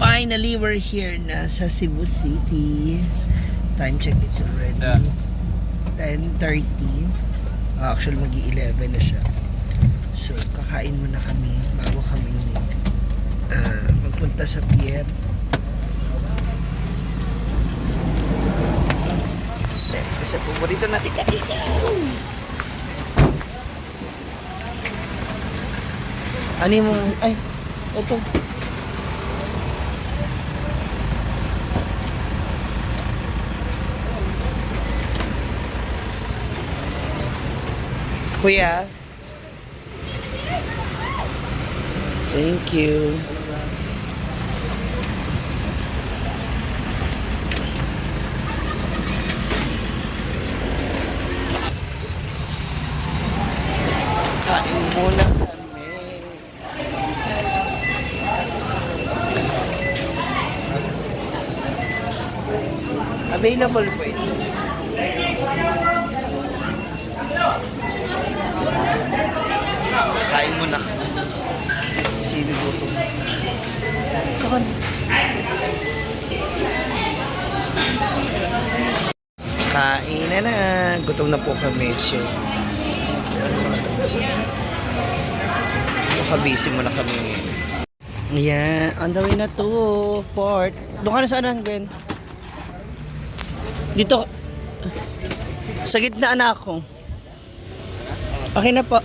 Finally, we're here na sa Cebu City. Time check, it's already 10:30. Actually, mag-11 na siya. So, kakain muna kami bago kami magpunta sa pier. Kasi paborito natin kain. Ano mo? Ay, ito. Kuya. Thank you. Kain muna kami. Available po ito. Kain muna kami. Sino gusto mo? Kain na. Gutom na po kami. So, busy muna kami ngayon. Ayan, on the way na to port. Doon ka na saan, Gwen? Dito. Sa gitna na ako. Okay na po.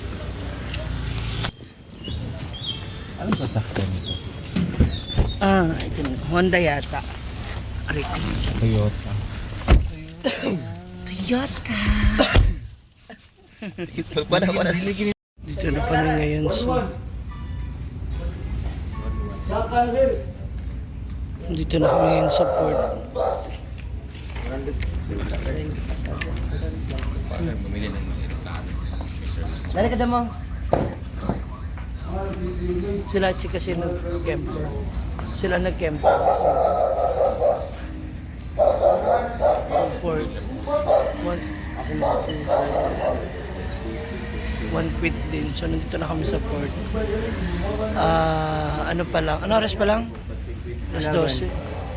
Anong sasakyan ito? Ito na. Honda yata. Aray. Toyota. Toyota. Pagpada. Dito na kami ngayon sa... Dito na kami ngayon sa port. Dali ka damang. Sila kasi nag-camper. Sila nag-camper. Port. One quit din. So, nandito na kami sa port. Ano pa lang? Ano oras pa lang? Alas 12.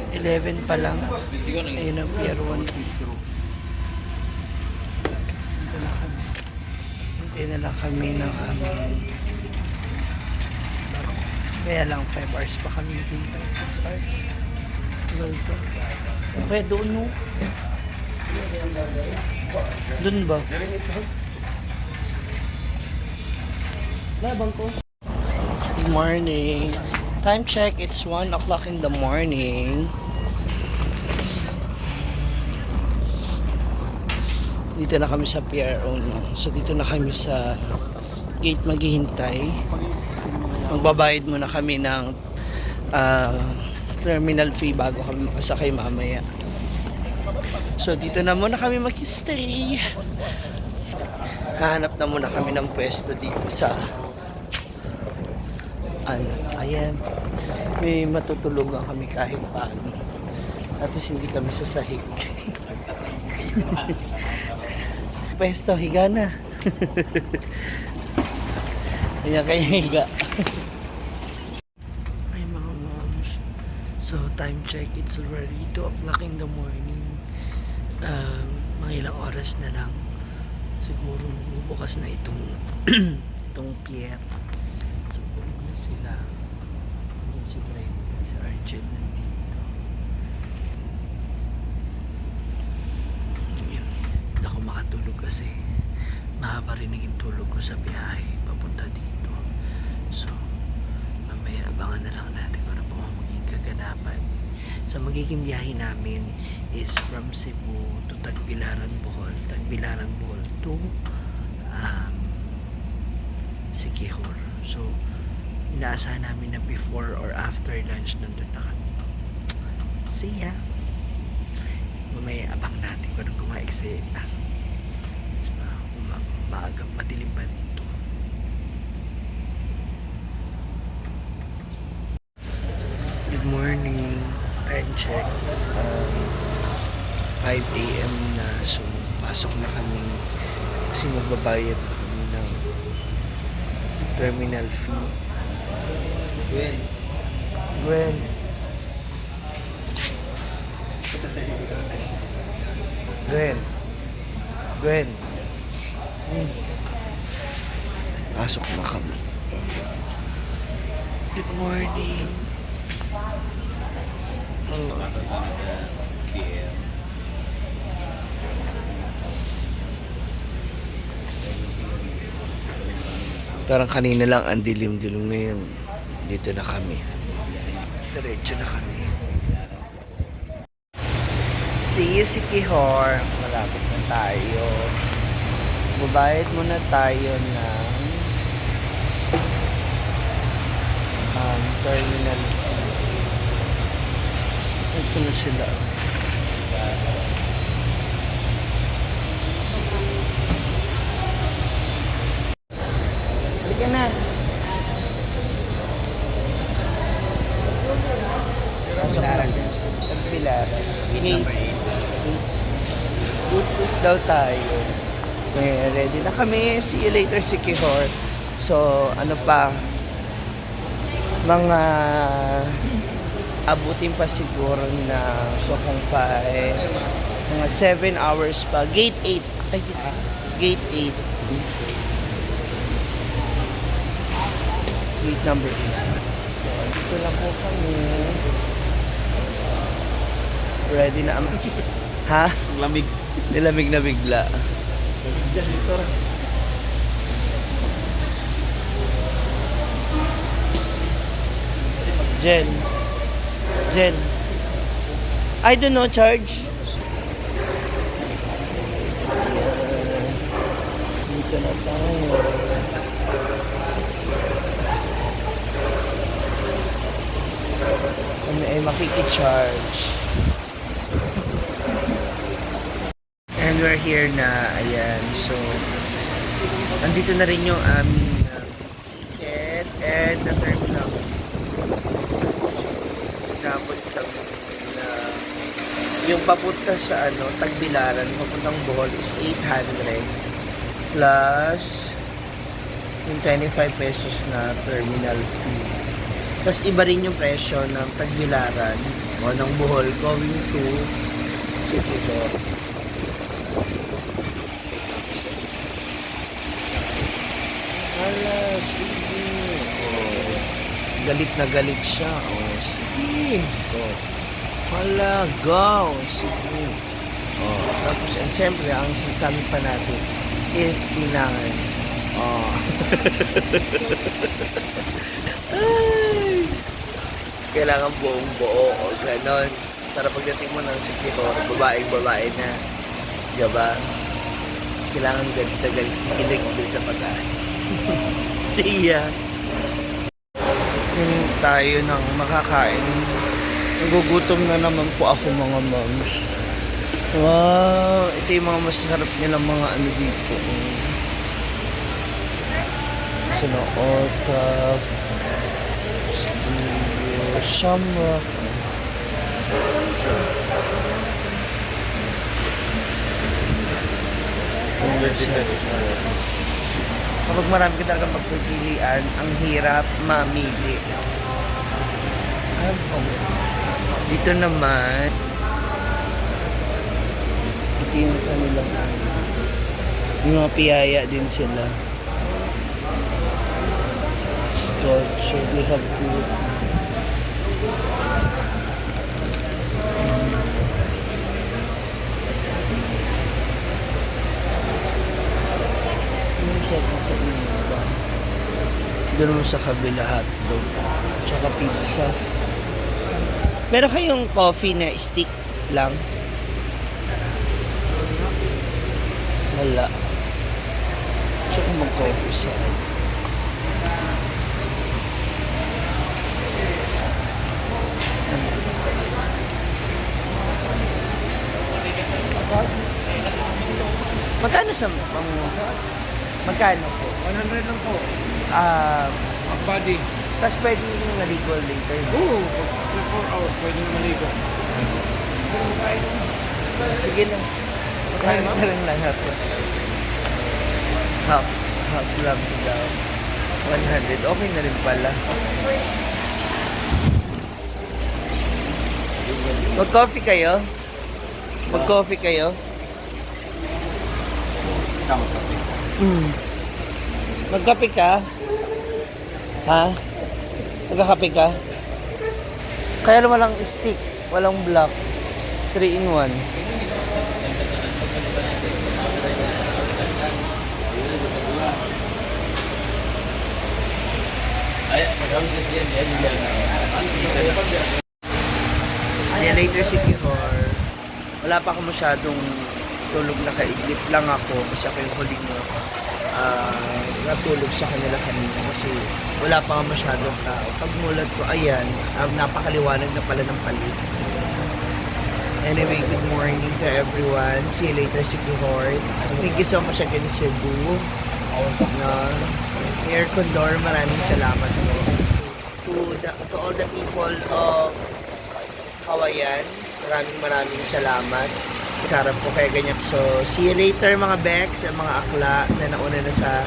11 pa lang. Ayun ang Pier 1. Hintay na lang kami ng aming... Kaya lang 5 hours pa kami hintay. 6 hours. Kaya doon no? Doon ba? Good morning. Time check, it's 1 o'clock in the morning. Dito na kami sa Pier 1. So dito na kami sa gate maghihintay. Magbabayad muna kami ng terminal fee bago kami makasakay mamaya. So dito na muna kami mag-stay. Hahanap na muna kami ng pwesto dito sa ayan, may matutulugan kami kahit paano. At least hindi kami sasahig. Pwesto, higa na. Ayan kayo higa. Ay mga moms. So time check, it's already 2 o'clock in the morning. Mga ilang oras na lang. Siguro bubukas na itong itong pier. So bulog na sila. Ayan si Brenda, si Arjen nandito. Ayan. Hindi ako makatulog kasi mahaba rin naging tulog ko sa biyahe papunta dito. So mamaya abangan na lang natin kung ano po magiging kaganapan. So magiging biyahe namin is from Cebu to Tagbilaran, Bohol. Tagbilaran, Bohol to Siquijor. So inaasahan namin na before or after lunch nandun na kami. See ya! Mamaya abang natin kung anong kumaiksi. So, maaga, madilim pa dito. Good morning. Time check. 5 a.m. na. So, pasok na kami. Kasi magbabayad na kami ng terminal fee. Gwen. Gwen. Gwen. Pasok na kami. Good morning. Parang kanina lang ang dilim-dilim ngayon. Dito na kami. Diretso na kami. See you, Sikihor. Malapit na tayo. Babayad muna tayo ng terminal fee. Ito na sila. Halika na. Pilaran. Pilaran. Good daw tayo. Okay, ready na kami. See you later, Sikihor. So, ano pa? Mga abutin pa siguro na Sokong 5. Mga 7 hours pa. Gate 8. Ay, Gate 8. Gate number 8. So, dito lang po kami. Ready na. Ha? Lamig. Nilamig na bigla. Jen. Jen. I don't know, charge. Dito na tayo. Kami ay makikicharge. And we're here na, ayan, so andito na rin yung aming ticket and the terminal. Inabot kami na yung papunta sa Tagbilaran, papuntang Bohol is 800 plus yung 25 pesos na terminal fee. Tapos iba rin yung presyo ng Tagbilaran o ng Bohol going to Sikihor. Hala, sige. Oh, galit na galit siya. Oh, sige. Oh. Hala, go. Sige. Oh, tapos, and siyempre, ang sinasabi pa natin is kailangan. Oh. Ay. Kailangan buong buo o ganon. Para pagdating mo ng Sikihor, babaeng-babae na. Diba? Kailangan galit na galit. Kilig sa pagkain. See ya. Tayo nang makakain. Nagugutom na naman po ako, mga moms. Wow, ito yung mga masarap nilang mga dito. Sinootap, skillo, shamrock. Kapag marami ka talaga magpipilian, ang hirap mamili. Dito naman, ito yung kanilang, yung mga piyaya din sila. Scotch, they have food. Doon mo sa kabila hotdog tsaka pizza. Meron kayong coffee na stick lang? Wala. Gusto ko mag-coffee sa magkano sa magkano po? 100 lang po. Ang body. Tapos pwede yung maligo later. Oo, for 4 hours pwede yung maligo. Sige lang. Magkano ka lang lahat. Half lang daw. 100. Okay na rin pala. Mag-coffee kayo? Mag-coffee kayo? Ikaw magkape. Magkape ka? Ha? Magkakape ka? Kaya lang walang stick, walang block. 3 in 1. See you later, Sikihor. Wala pa ako masyadong tulog na kaidlip lang ako kasi ako yung huling natulog sa kanila kanina kasi wala pa nga masyadong tao. Pagmulat ko, ayan, napakaliwanag na pala ng palit. Anyway, good morning to everyone. See you later, Sikihor. Thank you so much again, Cebu. Air Condor, maraming salamat to all the people of Kawayan. Maraming salamat. Sarap po kaya ganyan. So, see you later mga Bex at mga akla na nauna na sa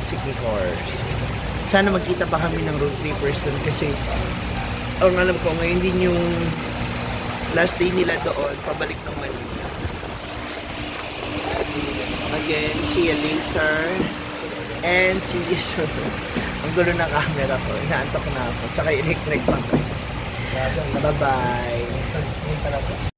Sikihor. Sana magkita pa kami ng road trippers doon kasi ang alam ko ngayon din yung last day nila doon, pabalik ng Manila. Again, see you later and see you soon. Ang gulo ng camera ko, inaantok na ako. Tsaka electric pa kasi. Bye-bye.